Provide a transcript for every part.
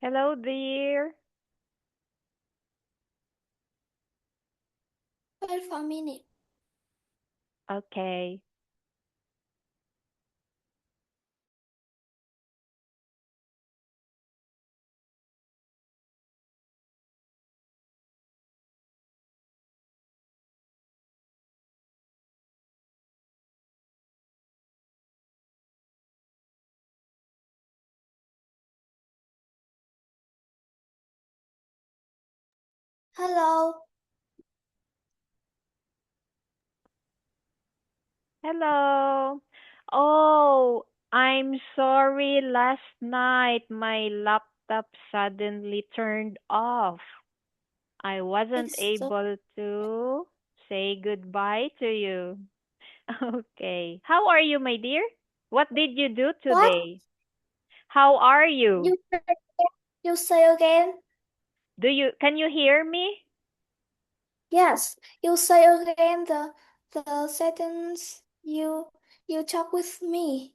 Hello, dear. Wait for a minute. Okay. Hello. Hello. Oh, I'm sorry. Last night my laptop suddenly turned off. I wasn't It's so able to say goodbye to you. Okay. How are you, my dear? What did you do what? today? How are you? You say again? Can you hear me? Yes. You say again the sentence you talk with me.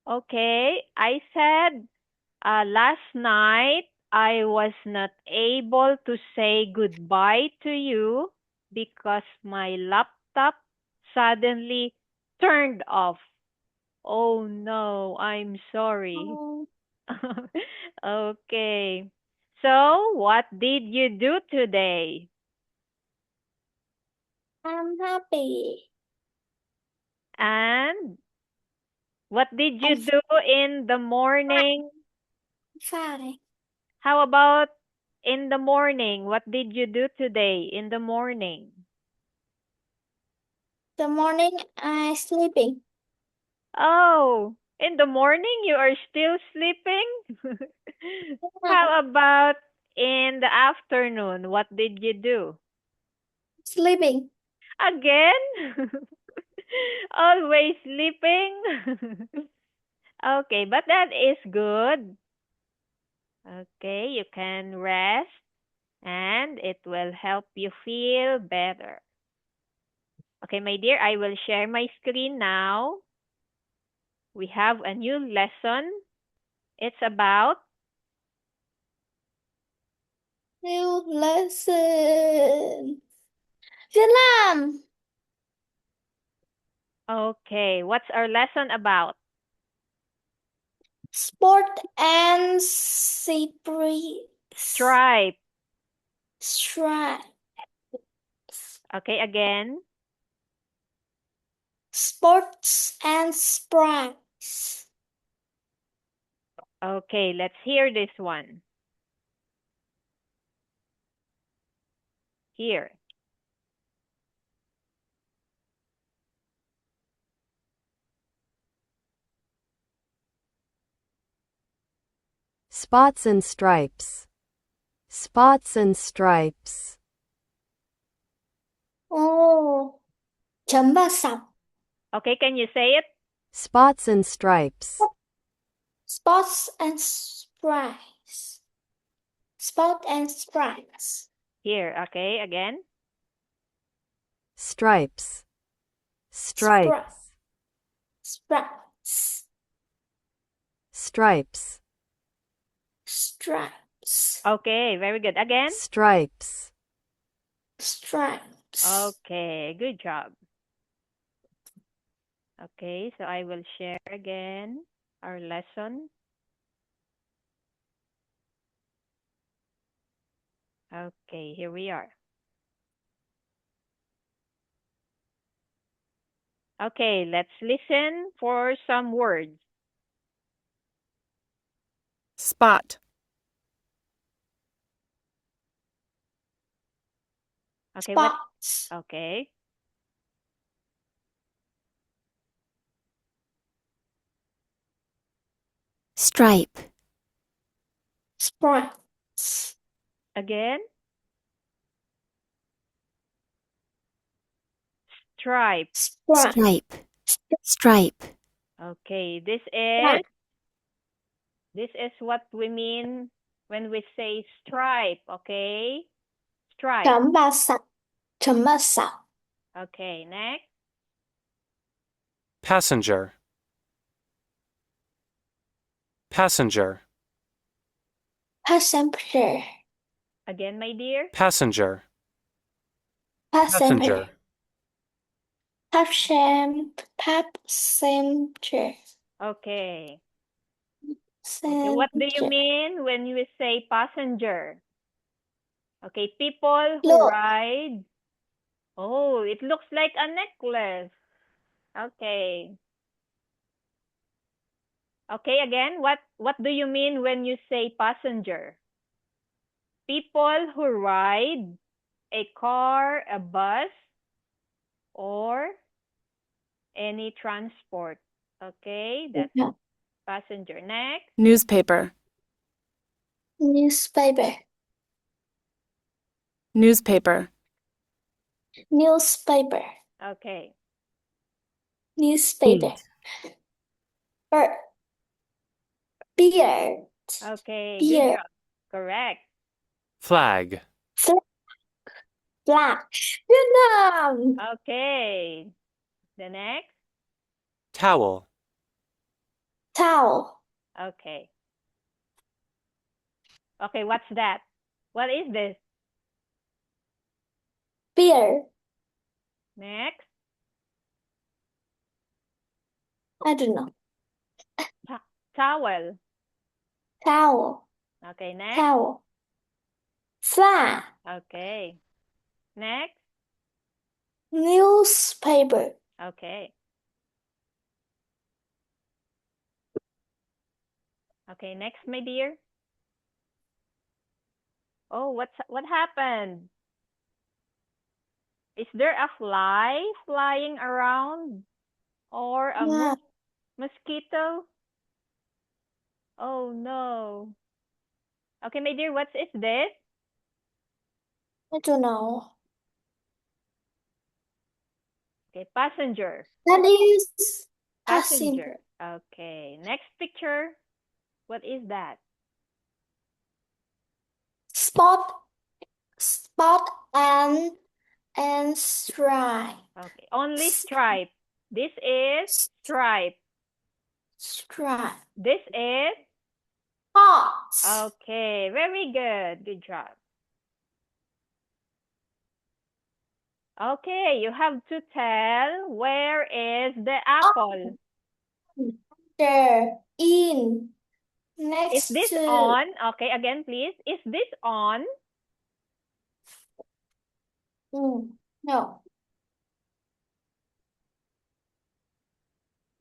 Okay. I said last night, I was not able to say goodbye to you because my laptop suddenly turned off. Oh no, I'm sorry. Oh, Okay. So, what did you do today? I'm happy. And what did you I'm do in the morning? fine. How about in the morning? What did you do today in the morning? The morning I sleeping. Oh, in the morning you are still sleeping? Yeah, How about in the afternoon? What did you do? sleeping. Again? Always sleeping? Okay, but that is good. Okay, you can rest and it will help you feel better. Okay, my dear, I will share my screen now. We have a new lesson. It's about New lesson. Viết Nam. Okay, what's our lesson about? Sport and Cypress. Stripe. Stripes. Okay, again. Sports and sprites. Okay, let's hear this one. Here. Spots and stripes. Spots and stripes. Oh, chấm và sọc. Okay, can you say it? Spots and stripes. Spots and sprites. Spot and sprites. Here, okay, again. Stripes. Spri- Stripes. sprites. Stripes. Stripes. Okay, very good. Again. Stripes. Stripes. Okay, good job. Okay, so I will share again our lesson. Okay, here we are. Okay, let's listen for some words. Spot. Okay, what? Spots. Okay. Stripe. Sprites. Again. Stripe. Sprites. Stripe. Stripe. Okay, this is what we mean when we say stripe, okay? Stripe. Chấm và sọc. Chấm và sọc. Okay, next. Passenger. Passenger. Passenger. Again, my dear. Passenger. Passenger. Passenger. Passenger. Okay. Okay, what do you Passenger. mean when you say passenger? Okay, people who Look. ride. Oh, it looks like a necklace. Okay. Okay, again, what do you mean when you say passenger? People who ride a car, a bus, or any transport. Okay, that's Yeah. passenger. Next, Newspaper. Newspaper. Newspaper. Newspaper. okay. Newspaper. Bird. Beard. Okay, good Beard. job. Correct. Flag. Flag. Vietnam. Okay. The next, Towel. Towel. okay. Okay, what's that? What is this? Beer. Next, I don't know. towel. Towel. Okay, next. Towel. Flag. Okay. Next, Newspaper. okay. Okay, next, my dear. Oh, what happened? Is there a fly flying around or a Yeah. mosquito? Oh no. Okay, my dear, what is this? I don't know. Okay, passenger. That is passenger. Passenger. Okay, next picture. What is that? Spot. Spot and stripe. Okay, only stripe. This is stripe. Stripe. This is Spots. okay. Very good. Good job. Okay, you have to tell where is the apple. There. In. Is Next this to. on? Okay, again, please. Is this on? No.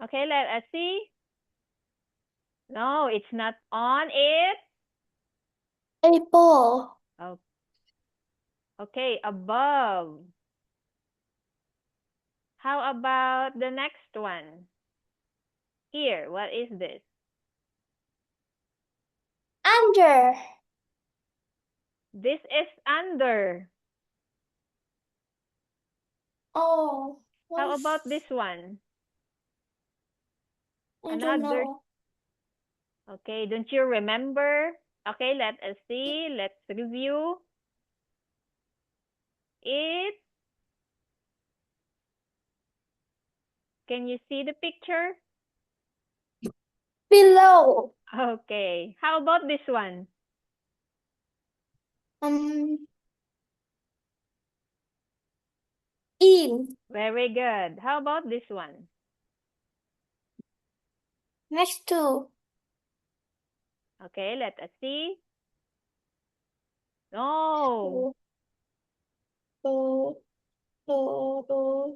Okay, let us see. No, it's not on. It's Apple. oh, okay, above. How about the next one? Here, what is this? Under. This is under. Oh. How about this one? I don't Another. know. Okay, don't you remember? Okay, let us see. Let's review. It. Can you see the picture? Below. Okay. How about this one? In. Very good. How about this one? Next to. Okay, let us see. No.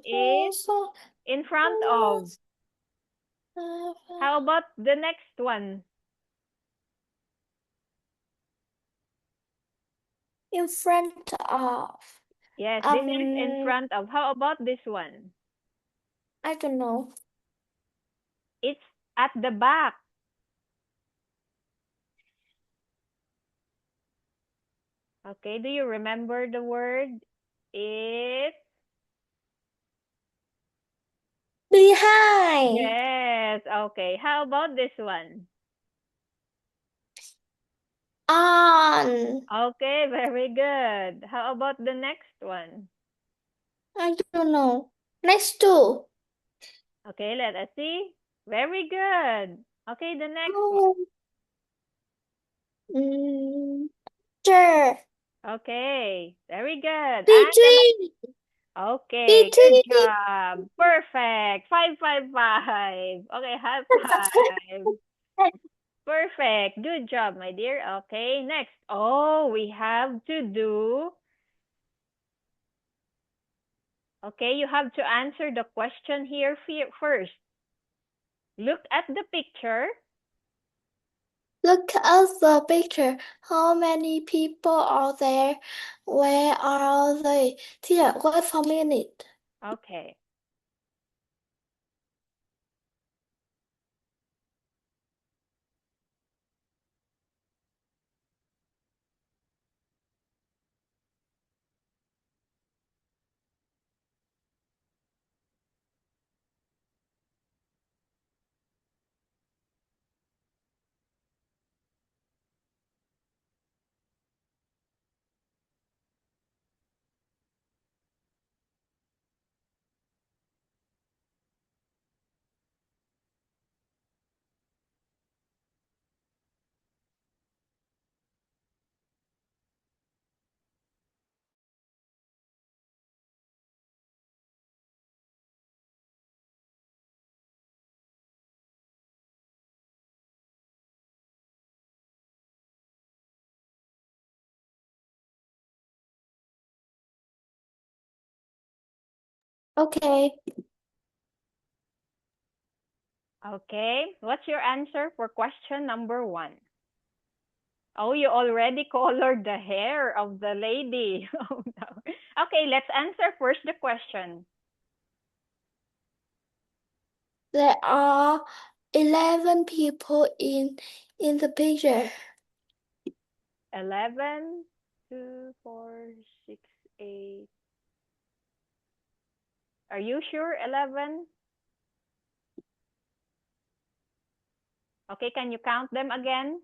It's in front of. How about the next one? In front of. Yes, this is in front of. How about this one? I don't know. It's at the back. Okay, do you remember the word? It's Behind. yes. Okay, how about this one? On. Okay, very good. How about the next one? I don't know. Next to. Okay, let us see. Very good. Okay, the next one. Sure. Okay, very good. And Teaching. okay, good Teaching. job. Perfect. 555. Okay, high five. Perfect. Good job, my dear. Okay, next. Oh, we have to do. Okay, you have to answer the question here first. Look at the picture. Look at the picture. How many people are there? Where are they? Teacher, wait for a minute. Okay. Okay. Okay. What's your answer for question number 1? Oh, you already colored the hair of the lady. Oh, no. Okay, let's answer first the question. There are 11 people in the picture. 11, 2, 4, 6, 8. Are you sure 11? Okay, can you count them again?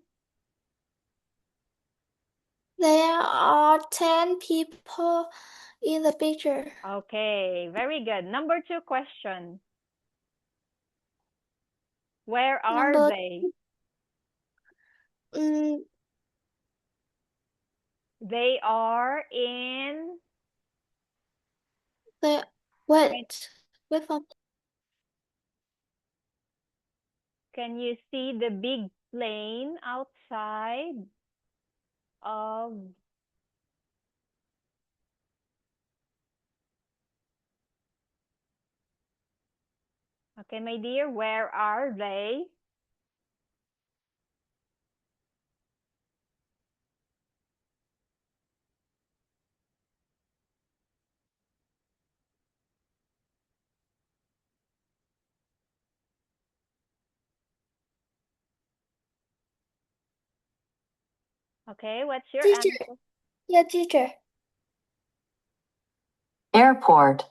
There are 10 people in the picture. Okay, very good. Number 2 question. Where are Number they? mm, They are in. the wait for Can you see the big plane outside of. Okay, my dear, where are they? Okay, what's your teacher. answer? Yeah, teacher. Airport.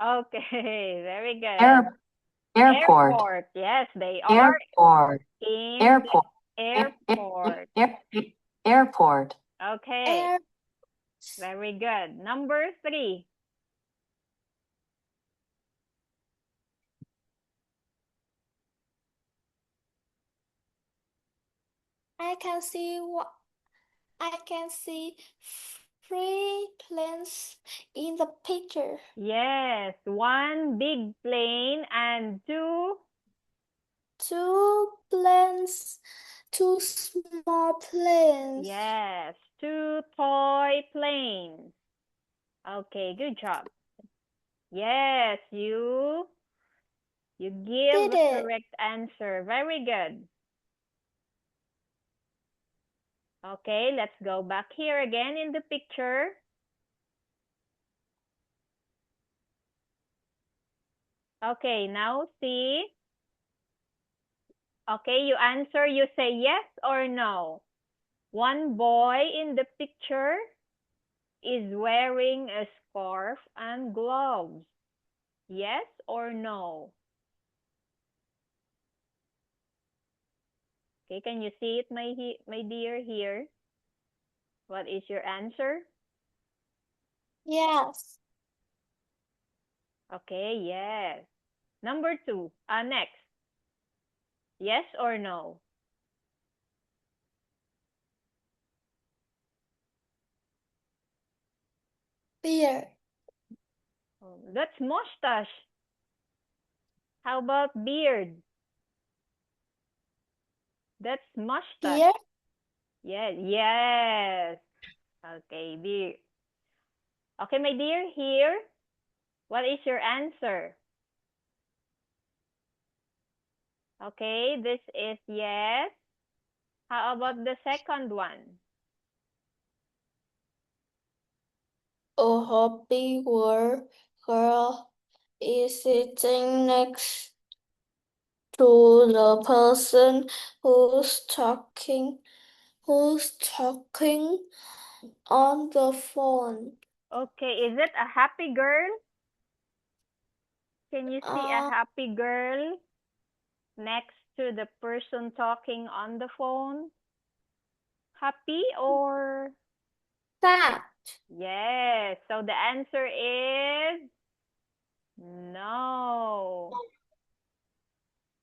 Okay, very good. Airport. Airport. Yes, they are Airport. in Airport. the airport. Airport. Okay, Air. very good. Number 3. I can see what I can see 3 planes in the picture. Yes, 1 big plane and 2. 2 planes, 2 small planes. Yes, 2 toy planes. Okay, good job. Yes, you give Did the it. correct answer. Very good. Okay, let's go back here again in the picture. Okay, now see. Okay, you answer, you say yes or no. One boy in the picture is wearing a scarf and gloves. Yes or no? Okay, can you see it, my dear, here? What is your answer? Yes. Okay, yes. Number 2, next. Yes or no? Beard. Oh, that's mustache. How about beard? That's mustache. Beard. Yes, yes. Okay, beard. Okay, my dear, here. What is your answer? Okay, this is yes. How about the second one? A happy girl is sitting next to the person who's talking on the phone. Okay, is it a happy girl? Can you see a happy girl next to the person talking on the phone? Happy or? Sad. Yes. So the answer is no.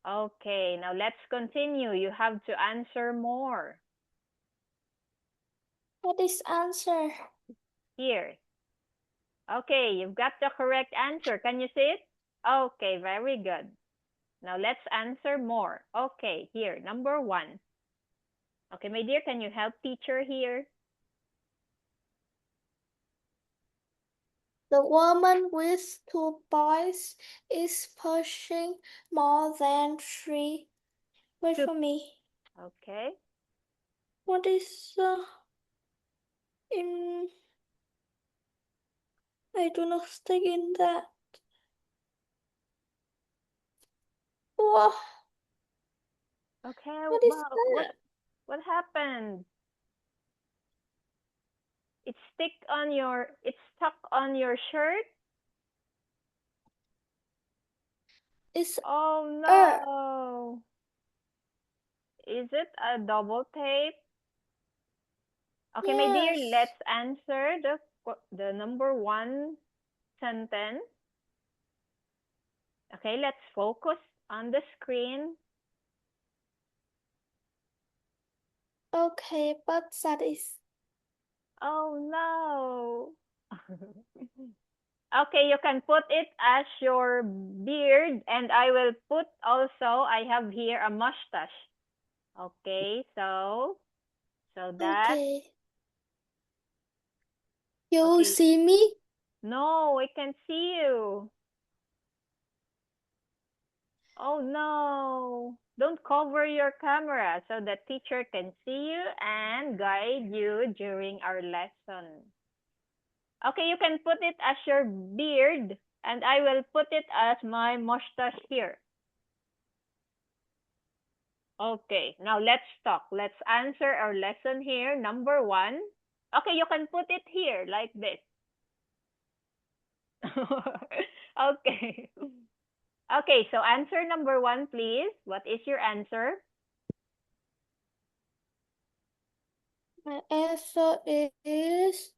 Okay, now let's continue. You have to answer more. What is answer? Here. Okay, you've got the correct answer. Can you see it? Okay, very good. Now let's answer more. Okay, here, number 1. Okay, my dear, can you help teacher here? The woman with 2 boys is pushing more than 3. Wait Two. for me. Okay. What is in? I do not stick in that. What? Okay, What is well, that? what happened? It's stuck on your shirt? It's Oh no. Is it a double tape? Okay, my dear, yes. let's answer the number 1 sentence. Okay, let's focus on the screen. Okay, but that is. Oh no. Okay, you can put it as your beard, and I will put also, I have here a mustache. Okay, so that. Okay. You Okay. see me? No, I can see you. Oh no. Don't cover your camera so the teacher can see you and guide you during our lesson. Okay, you can put it as your beard, and I will put it as my mustache here. Okay, now let's talk. Let's answer our lesson here. Number 1. Okay, you can put it here like this. Okay. Okay, so answer number 1, please. What is your answer? My answer is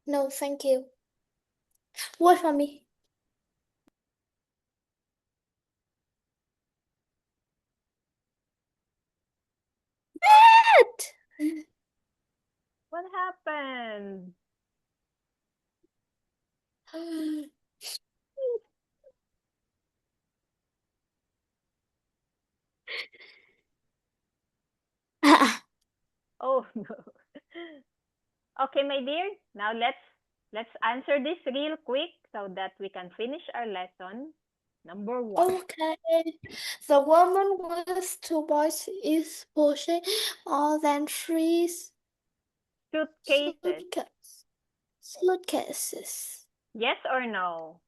no, thank you. Wait for me. What happened? Oh no. Okay, my dear. Now let's answer this real quick so that we can finish our lesson. Number 1. Okay. The woman with 2 boys is pushing more than 3 Suitcases. suitcases. Yes or no?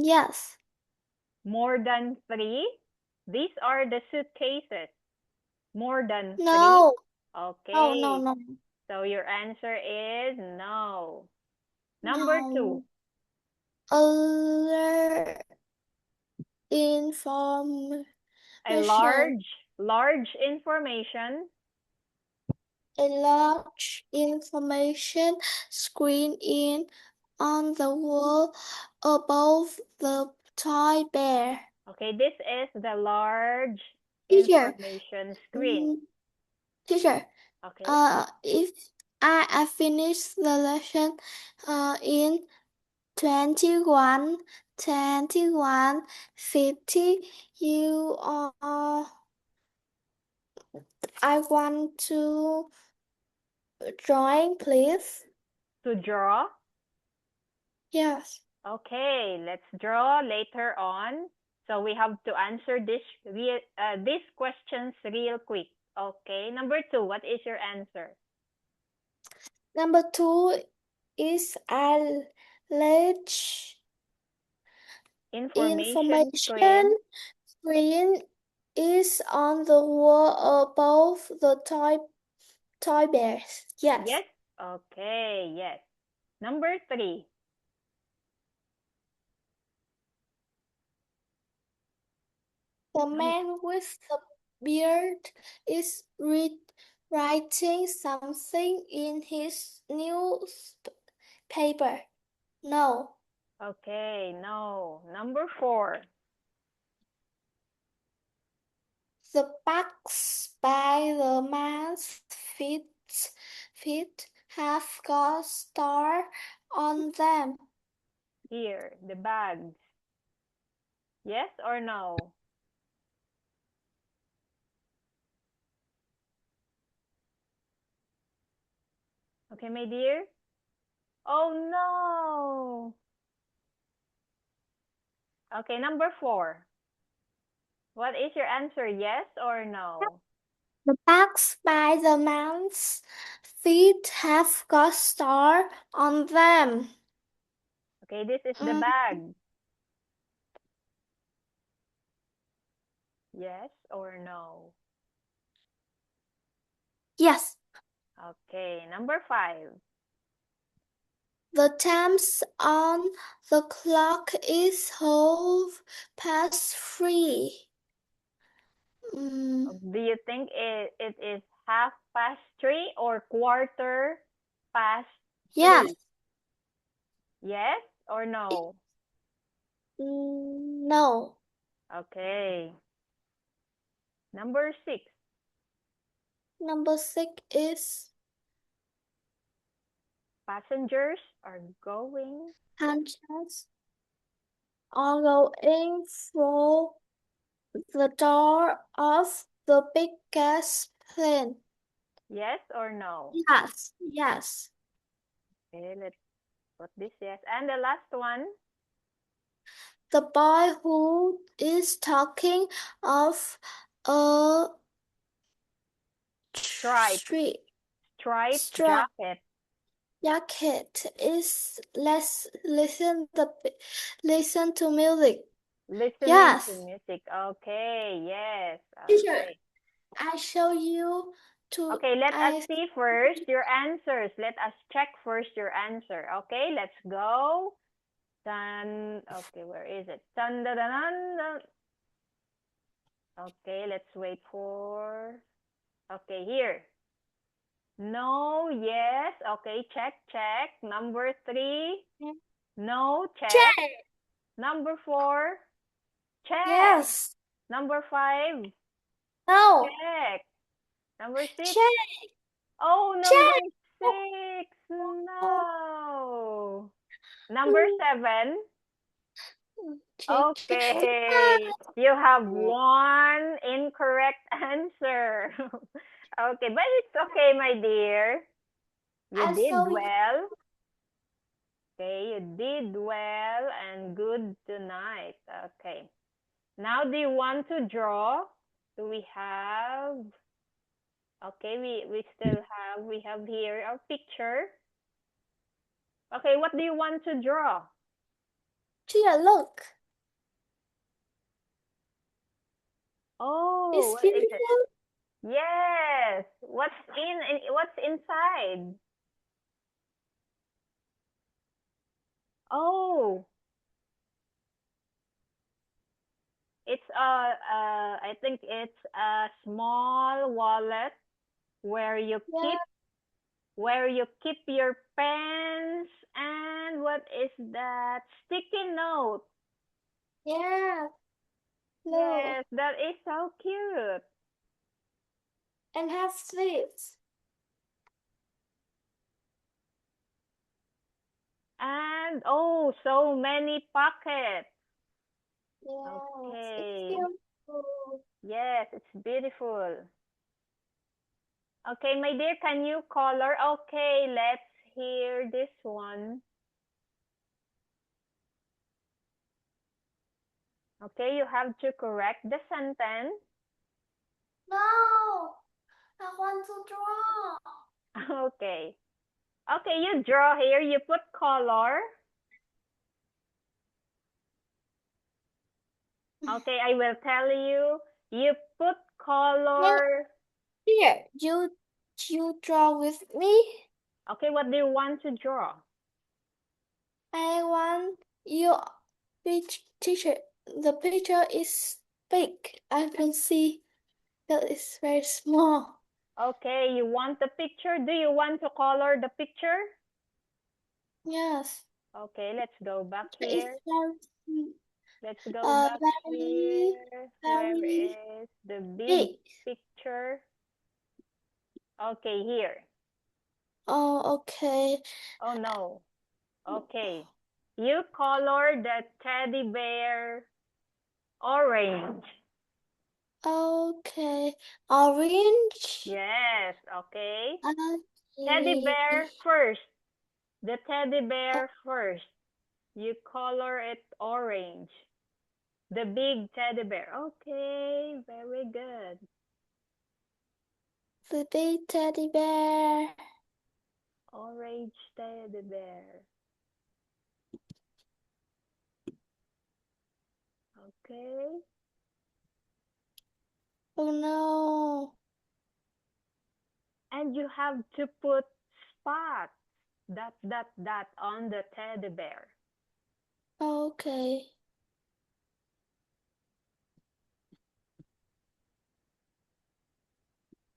Yes. More than 3? These are the suitcases. More than 3? No. Okay. No. So your answer is no. Number 2. Other information. A large information. A large information screen on the wall above the toy bear. Okay, this is the large Teacher. information screen. Teacher. Okay. I finished the lesson in 21:50. You I want to drawing, please. To draw? Yes. Okay, let's draw later on. So we have to answer these questions real quick. Okay, number 2, what is your answer? Number 2 is alleged Information screen. information screen is on the wall above the toy bears. Yes. Yes? Okay, yes. Number 3. The man with the beard is writing something in his newspaper. No. Okay, no. Number 4. The bags by the man's feet have got star on them. Here, the bags. Yes or no? Okay, my dear? Oh, no. Okay, number 4. What is your answer, yes or no? The bags by the man's feet have got star on them. Okay, this is the bag. Yes or no? Yes. Okay, number 5. The times on the clock is 3:30. Do you think it is 3:30 or 3:15? Yes. Yes or no? No. Okay. Number 6. Number 6 is Passengers are going. passengers are going through the door of the big gas plane. Yes or no? Yes. Yes. Okay, let's put this yes. And the last one. The boy who is talking of a Striped jacket. Jacket is listen to music. Listening Yes. to music. Okay, yes. Teacher, Okay. I show you to. Okay, let us see first your answers. Let us check first your answer. Okay, let's go. Okay, where is it? Okay, let's wait for. Okay, here. No, yes. Okay, check. Number 3. No, check. Number 4. Check. Yes. Number 5. No. Check. Number 6. Check. Oh, number 6. No. Number 7. Okay. You have 1 incorrect answer. Okay, but it's okay, my dear. You did well. Okay, you did well and good tonight. Okay. Now, do you want to draw? Do we have? Okay, we have here a picture. Okay, what do you want to draw? Tia, look. Oh, It's what is it? beautiful. Yes. What's inside? Oh. It's I think it's a small wallet where you keep your pens, and what is that? Sticky note. Yeah. Look. Yes, that is so cute. And have sleeves. hand. Oh, so many pockets. Yes, Okay. it's beautiful. Yes, it's beautiful. Okay, my dear, can you color? Okay, let's hear this one. Okay, you have to correct the sentence. No, I want to draw. Okay. Okay, you draw here, you put color. Okay, I will tell you. You put color. Here, you draw with me. Okay, what do you want to draw? I want your teacher. The picture is big. I can see that it's very small. Okay, you want the picture? Do you want to color the picture? Yes. Okay, let's go back It's here. very, Let's go back very, here. Where very is the big big. picture? Okay, here. Oh, okay. Oh no. Okay. You color the teddy bear orange. Okay. Orange. Yes, okay. Okay. Teddy bear first. The teddy bear first. You color it orange. The big teddy bear. Okay, very good. The big teddy bear. Orange teddy bear. Okay. Oh no. And you have to put spots, dot, on the teddy bear. Okay.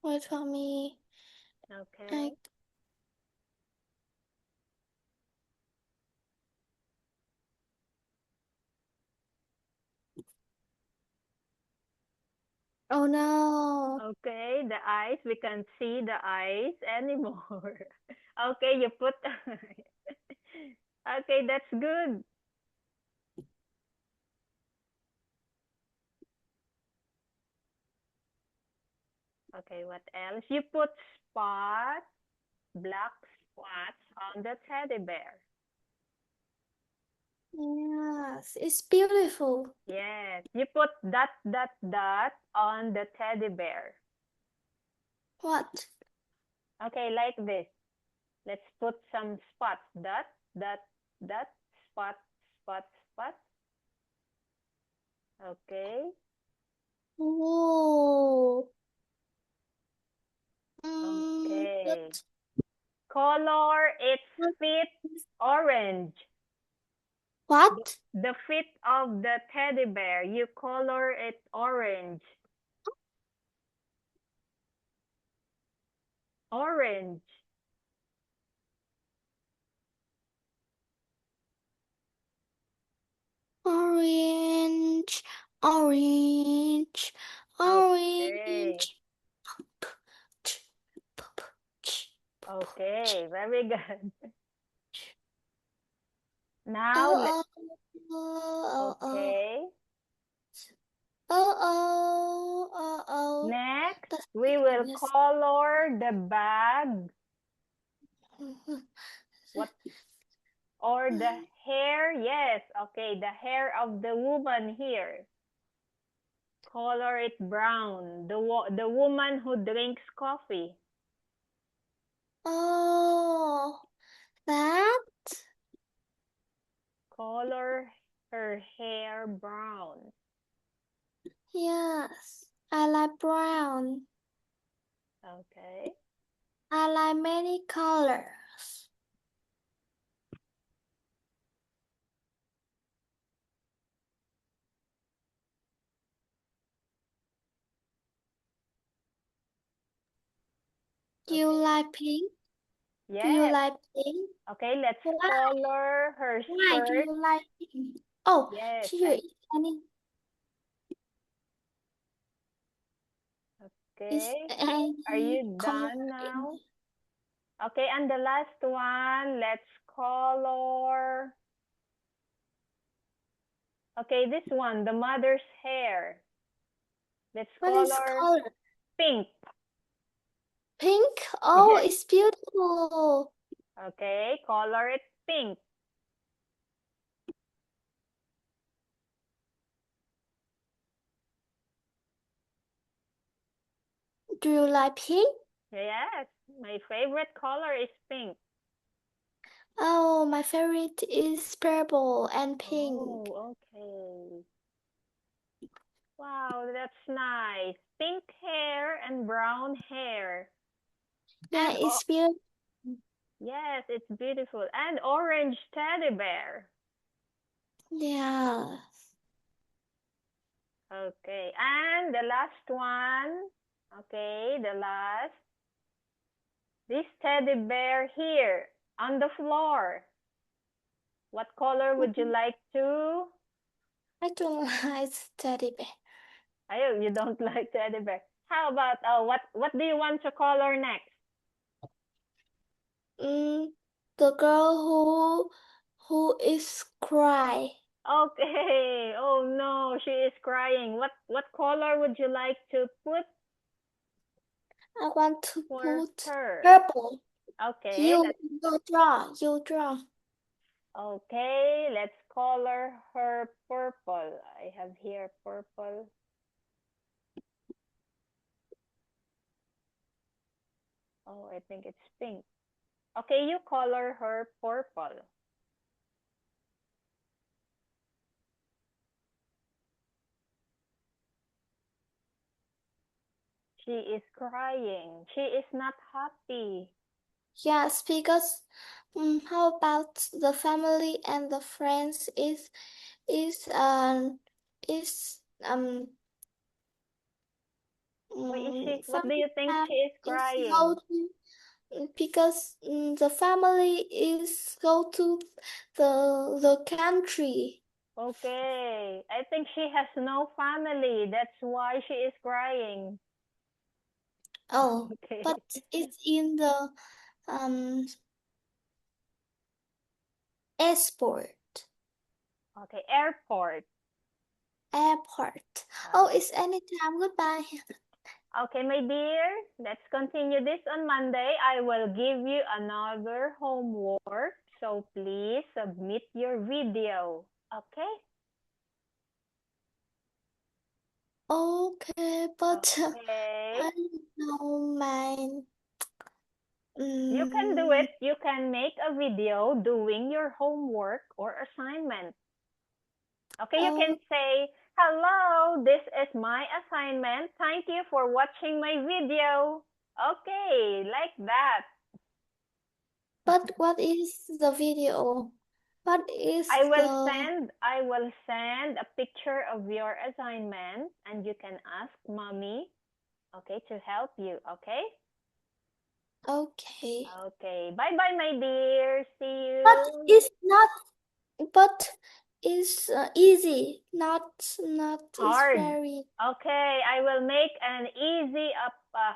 Wait for me. Okay. Oh no. Okay, the eyes, we can't see the eyes anymore. Okay, you put. Okay, that's good. Okay, what else? You put spots, black spots on the teddy bear. Yes, it's beautiful. Yes, you put dot, on the teddy bear. What? Okay, like this. Let's put some spots. Dot, spot, spot, spot. Okay. Whoa. Okay. What? Color its feet orange. What? The feet of the teddy bear, you color it orange. Orange. Orange, orange, orange. Okay, very good. Now, Oh, oh, okay. oh. Next, That's we will yes. color the bag. What? Or the hair? Yes, okay, the hair of the woman here. Color it brown. The woman who drinks coffee. Oh, that? Color her hair brown. Yes, I like brown. Okay. I like many colors. Do you Okay. like pink? Yes. Do you like pink? Okay, let's Why? color her Why do skirt. you like pink? Oh, Yes. here is any. Okay. Any Are you color done now? in Okay, and the last one, let's color Okay, this one, the mother's hair. Let's What is color color? pink. Pink? Oh, Yes. it's beautiful. Okay, color it pink. Do you like pink? Yes, my favorite color is pink. Oh, my favorite is purple and pink. Oh, okay. Wow, that's nice. Pink hair and brown hair. Yeah, And it's beautiful. yes, it's beautiful. And orange teddy bear. Yeah. Okay, and the last one. Okay, the last. This teddy bear here on the floor. What color would you like to? I don't like teddy bear. Oh, you don't like teddy bear. How about what do you want to color next? The girl who is cry. Okay. Oh no, she is crying. What color would you like to put I want to for put her? purple. Okay, You draw. You draw. okay, let's color her purple. I have here purple. Oh, I think it's pink. Okay, you color her purple. She is crying. She is not happy. Yes, because how about the family and the friends is Why is she? What do family you think she is is crying? go to because the family is go to the country. Okay, I think she has no family. That's why she is crying. Oh, Okay. but it's in the um airport. Okay, airport. Airport. Oh, it's anytime. Goodbye. Okay, my dear, let's continue this on Monday. I will give you another homework. So please submit your video. Okay? Okay, but Okay. I don't mind. You can do it. You can make a video doing your homework or assignment. Okay, you can say, hello, this is my assignment. Thank you for watching my video. Okay, like that. But what is the video? What is I will the send a picture of your assignment and you can ask mommy, okay, to help you, okay? okay? Okay. Bye-bye, my dear. See But you. it's not. But it's easy. Not. It's Hard. very. Okay, I will make an easy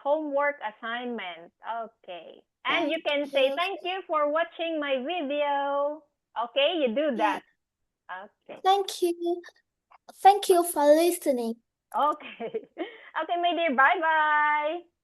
homework assignment. Okay. And you can say Okay. thank you for watching my video. Okay, you do Yeah. that. Okay. Thank you. Thank you for listening. Okay. Okay, my dear. Bye-bye.